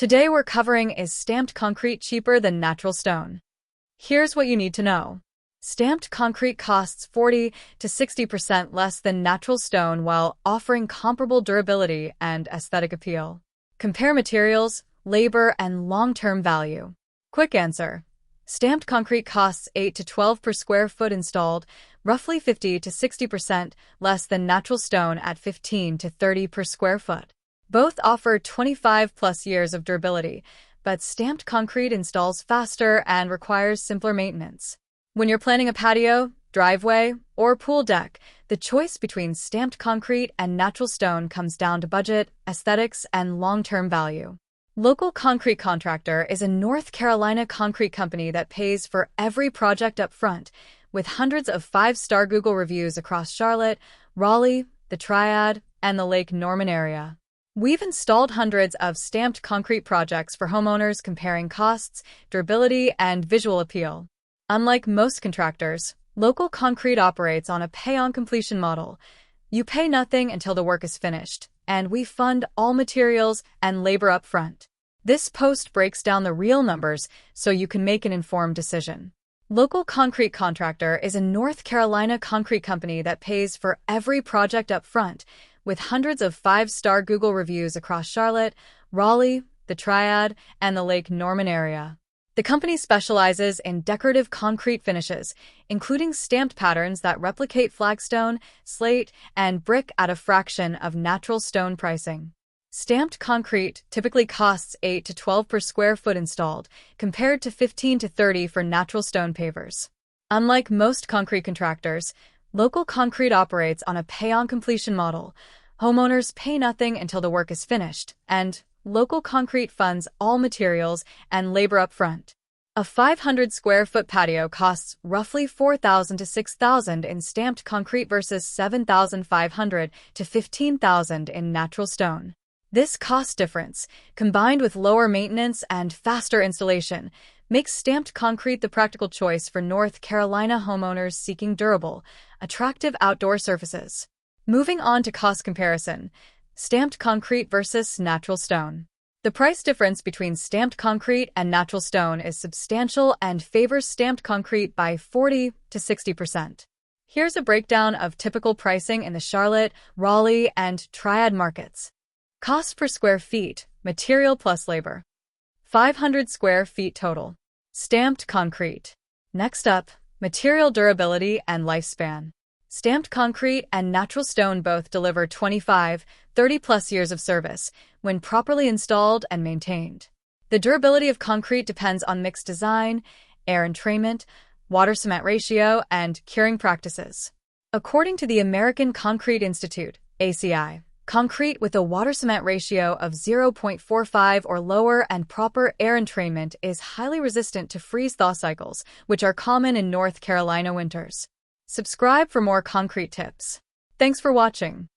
Today we're covering is stamped concrete cheaper than natural stone? Here's what you need to know. Stamped concrete costs 40 to 60% less than natural stone while offering comparable durability and aesthetic appeal. Compare materials, labor, and long-term value. Quick answer. Stamped concrete costs 8 to 12 per square foot installed, roughly 50 to 60% less than natural stone at 15 to 30 per square foot. Both offer 25+ years of durability, but stamped concrete installs faster and requires simpler maintenance. When you're planning a patio, driveway, or pool deck, the choice between stamped concrete and natural stone comes down to budget, aesthetics, and long-term value. Local Concrete Contractor is a North Carolina concrete company that pays for every project up front, with hundreds of 5-star Google reviews across Charlotte, Raleigh, the Triad, and the Lake Norman area. We've installed hundreds of stamped concrete projects for homeowners, comparing costs, durability, and visual appeal. Unlike most contractors, Local Concrete operates on a pay-on-completion model. You pay nothing until the work is finished, and we fund all materials and labor up front. This post breaks down the real numbers so you can make an informed decision. Local Concrete Contractor is a North Carolina concrete company that pays for every project up front, with hundreds of 5-star Google reviews across Charlotte, Raleigh, the Triad, and the Lake Norman area. The company specializes in decorative concrete finishes, including stamped patterns that replicate flagstone, slate, and brick at a fraction of natural stone pricing. Stamped concrete typically costs 8 to 12 per square foot installed, compared to 15 to 30 for natural stone pavers. Unlike most concrete contractors, Local Concrete operates on a pay-on-completion model. Homeowners pay nothing until the work is finished, and Local Concrete funds all materials and labor up front. A 500-square-foot patio costs roughly $4,000 to $6,000 in stamped concrete versus $7,500 to $15,000 in natural stone. This cost difference, combined with lower maintenance and faster installation, makes stamped concrete the practical choice for North Carolina homeowners seeking durable, attractive outdoor surfaces. Moving on to cost comparison, stamped concrete versus natural stone. The price difference between stamped concrete and natural stone is substantial and favors stamped concrete by 40 to 60%. Here's a breakdown of typical pricing in the Charlotte, Raleigh, and Triad markets. Cost per square feet, material plus labor. 500 square feet total. Stamped concrete. Next up, material durability and lifespan. Stamped concrete and natural stone both deliver 25, 30+ years of service when properly installed and maintained. The durability of concrete depends on mix design, air entrainment, water-cement ratio, and curing practices. According to the American Concrete Institute, ACI, concrete with a water-cement ratio of 0.45 or lower and proper air entrainment is highly resistant to freeze-thaw cycles, which are common in North Carolina winters. Subscribe for more concrete tips. Thanks for watching.